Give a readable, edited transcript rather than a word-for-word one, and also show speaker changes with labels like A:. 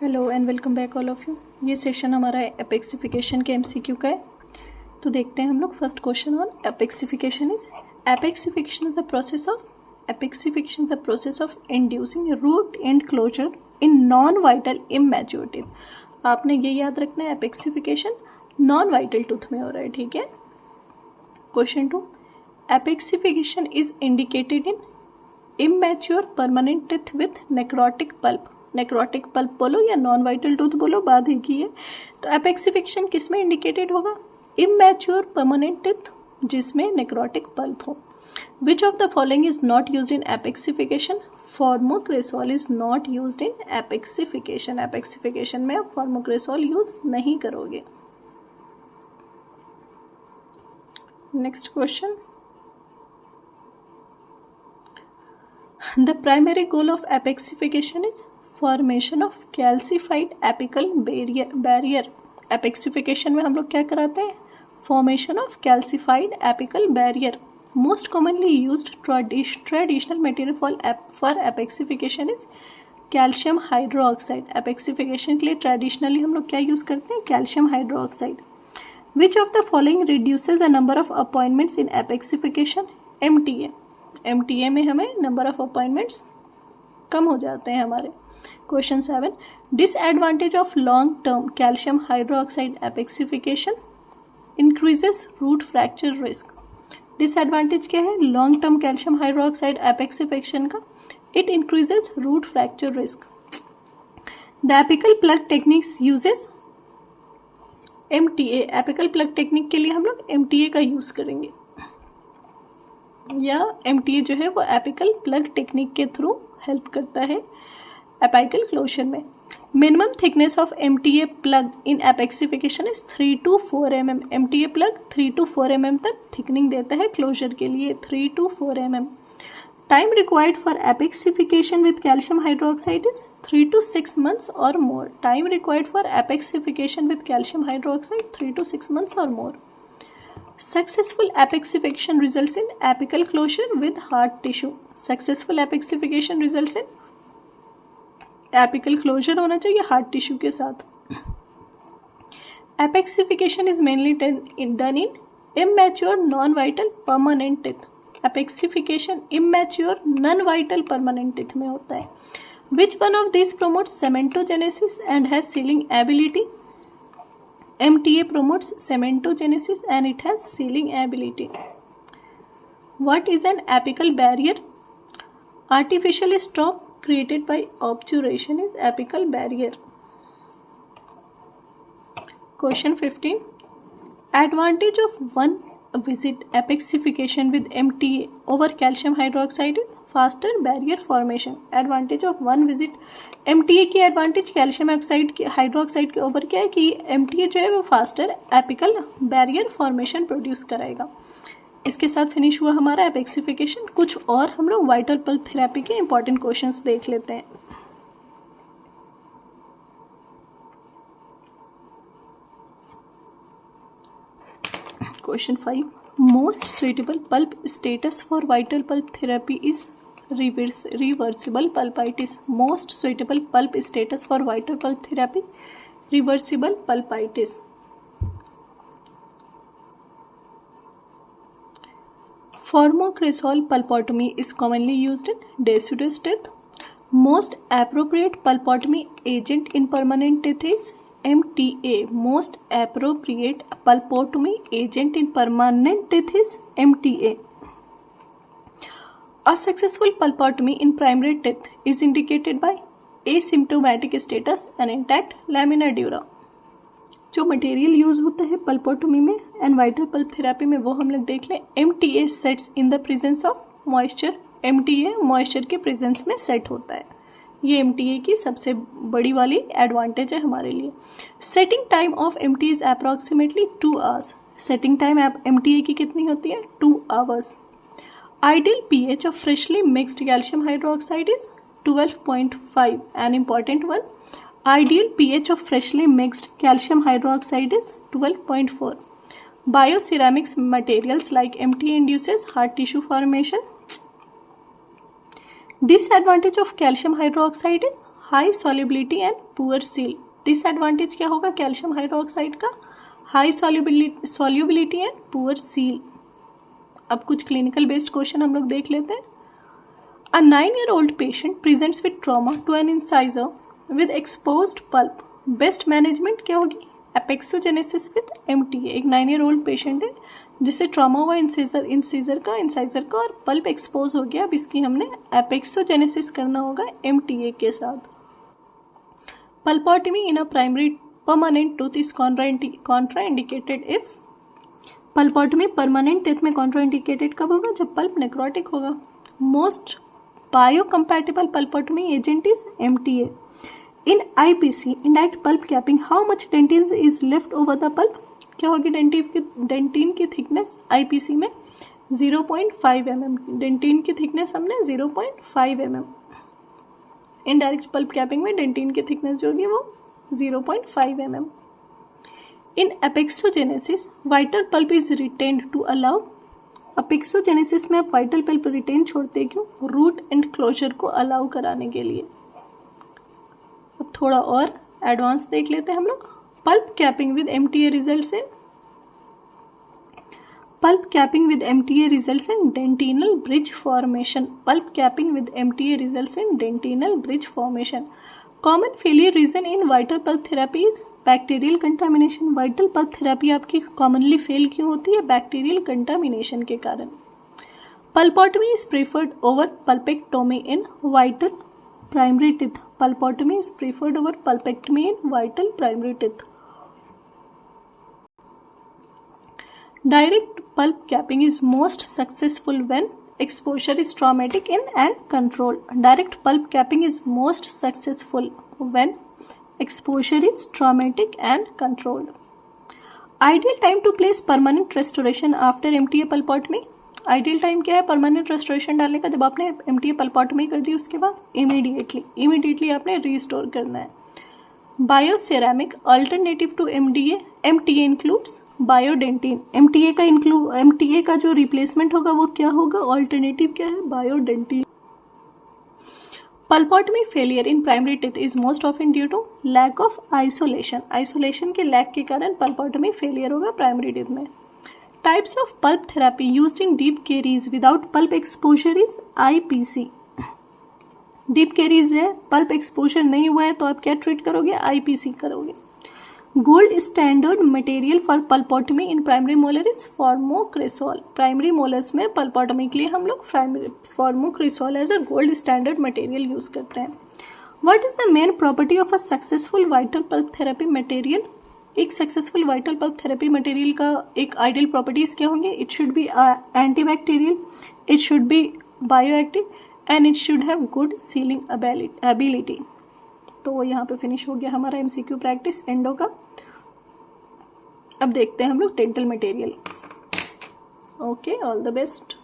A: Hello and welcome back all of you. ये session हमारा एपेक्सिफिकेशन के एमसीक्यू का है। तो देखते हैं हम लोग first question on apexification is apexification is the process of inducing root end closure in non vital immature teeth. आपने ये याद रखना है, एपेक्सिफिकेशन नॉन वाइटल टूथ में हो रहा है, ठीक है। Question 2, apexification is indicated in immature permanent teeth with necrotic pulp. Necrotic pulp बोलो या नॉन वाइटल टूथ बोलो, बात एक ही है। तो एपेक्सिफिकेशन किस में इंडिकेटेड होगा? इमैच्योर परमानेंट टीथ जिसमें नेक्रोटिक पल्प हो। Which of the following is not used in apexification? Formocresol is not used in apexification. Apexification में आप फॉर्मोक्रेसोल यूज नहीं करोगे। Next question, the primary goal of apexification is formation of calcified apical barrier. एपेक्सिफिकेशन में हम लोग क्या कराते हैं? Formation of calcified apical barrier. Most commonly used traditional material for apexification is calcium hydroxide. Apexification के लिए ट्रेडिशनली हम लोग क्या यूज करते हैं? Calcium hydroxide. Which of the following reduces the number of appointments in apexification? MTA। MTA में हमें number of appointments कम हो जाते हैं हमारे। Question 7, disadvantage of long term calcium hydroxide apexification increases root fracture risk. Disadvantage क्या है long term calcium hydroxide apexification का? It increases root fracture risk. The apical plug techniques uses MTA। Apical plug technique के लिए हम लोग MTA का use करेंगे, या MTA जो है वो एपिकल प्लग टेक्निक के थ्रू हेल्प करता है एपिकल क्लोजर में। Minimum thickness of MTA plug in apexification is 3 to 4 mm। MTA plug 3 to 4 mm तक थिकनिंग देता है क्लोजर के लिए, 3 to 4 mm। Time required for apexification with calcium hydroxide is 3 to 6 months और more. Time required for apexification with calcium hydroxide 3 to 6 months और मोर। Successful apexification results in apical closure with hard tissue। Successful apexification results in apical closure होना चाहिए hard tissue के साथ। Apexification is mainly done in immature non-vital permanent teeth। Apexification immature non-vital permanent teeth में होता है। Which one of these promotes cementogenesis and has sealing ability? MTA promotes cementogenesis and it has sealing ability. What is an apical barrier? Artificial stop created by obturation is apical barrier. Question 15. Advantage of one visit epexification with MTA over calcium hydroxide is faster barrier formation. Advantage of one visit MTA की advantage calcium hydroxide के over क्या है कि MTA जो है वो faster apical barrier formation produce कराएगा। इसके साथ फिनिश हुआ हमारा एपेक्सिफिकेशन। कुछ और हम लोग वाइटल पल्प थेरेपी के इंपॉर्टेंट क्वेश्चंस देख लेते हैं। Question 5, most suitable pulp status for vital pulp therapy is reversible pulpitis। Most suitable pulp status for vital pulp therapy, reversible pulpitis। Formocresol pulpotomy is commonly used in deciduous teeth। Most appropriate pulpotomy agent in permanent teeth is MTA। Most appropriate pulpotomy agent in permanent teeth is MTA। A successful pulpotomy in primary teeth is indicated by asymptomatic status and intact lamina dura। जो material use होता है पल्पोटोमी में and vital pulp therapy में वो हम लोग देख लें। MTA sets in the presence of moisture. MTA moisture के प्रेजेंस में सेट होता है। ये MTA की सबसे बड़ी वाली एडवांटेज है हमारे लिए। Setting time of MTA is approximately 2 hours। Setting time MTA की कितनी होती है? 2 hours। Ideal pH of freshly mixed calcium hydroxide is 12.5. An important one. Ideal pH of freshly mixed calcium hydroxide is 12.4. Bioceramics materials like MTA induces hard tissue formation. Disadvantage of calcium hydroxide is high solubility and poor seal. Disadvantage क्या होगा calcium hydroxide का? High solubility and poor seal. अब कुछ clinical based question हम लोग देख लेते हैं। A 9-year-old patient presents with trauma to an incisor with exposed pulp. Best management क्या होगी? Apexogenesis with MTA। एक 9-year-old पेशेंट है जिसे ट्रॉमा हुआ इंसीजर का और पल्प एक्सपोज हो गया। अब इसकी हमने एपेक्सोजेनेसिस करना होगा MTA के साथ। Pulpotomy in a primary permanent tooth is contraindicated if. Pulpotomy permanent teeth में कॉन्ट्राइंडिकेटेड कब होगा? जब पल्प नेक्रोटिक होगा। Most biocompatible pulpotomy agent is MTA. In IPC, indirect pulp capping, how much dentine is left over the pulp? क्या होगी dentin की thickness IPC में? 0.5 mm। Dentin की थिकनेस हमने 0.5 mm। इनडायरेक्ट पल्प कैपिंग में dentin की thickness जो होगी वो 0.5 mm। In apexogenesis vital pulp is retained to allow. Apexogenesis में आप वाइटल पल्प रिटेन छोड़ते क्यों? रूट एंड क्लोजर को अलाउ कराने के लिए। अब थोड़ा और एडवांस देख लेते हैं हम लोग। Pulp capping with MTA results in dentinal bridge formation. Pulp capping with MTA results in dentinal bridge formation. Common failure reason in vital pulp therapy is bacterial contamination. Vital pulp therapy आपकी commonly fail क्यों होती है? Bacterial contamination के कारण। Pulpotomy is preferred over pulpectomy in vital primary teeth. Pulpotomy is preferred over pulpectomy in vital primary teeth. Direct pulp capping is most successful when exposure is traumatic in and controlled. Direct pulp capping is most successful when exposure is traumatic and controlled. Ideal time to place permanent restoration after MTA pulpotomy. Ideal time क्या है permanent restoration डालने का? जब आपने MTA पल्पोटमी कर दी उसके बाद immediately आपने रिस्टोर करना है। Bioceramic alternative to MTA includes biodentine. MTA का जो रिप्लेसमेंट होगा वो क्या होगा? ऑल्टरनेटिव क्या है? Biodentine. Pulpotomy failure in primary teeth is most often due to lack of isolation के लैक के कारण पल्पोटमी फेलियर होगा प्राइमरी टीथ में। Types of pulp therapy used in deep caries without pulp exposure is IPC। Deep caries है, pulp exposure नहीं हुआ है तो आप क्या ट्रीट करोगे? IPC करोगे। Gold standard material for pulpotomy in primary molar is formocresol. Primary molars में पल्पोटमी के लिए हम लोग formocresol as a gold standard material use करते हैं। What is the main property of a successful vital pulp therapy material? एक successful vital pulp therapy material का एक आइडियल प्रॉपर्टीज क्या होंगे? It should be antibacterial, it should be bioactive and it should have good sealing ability. तो यहाँ पे finish हो गया हमारा MCQ प्रैक्टिस एंडो का। अब देखते हैं हम लोग dental material. Okay, all the best.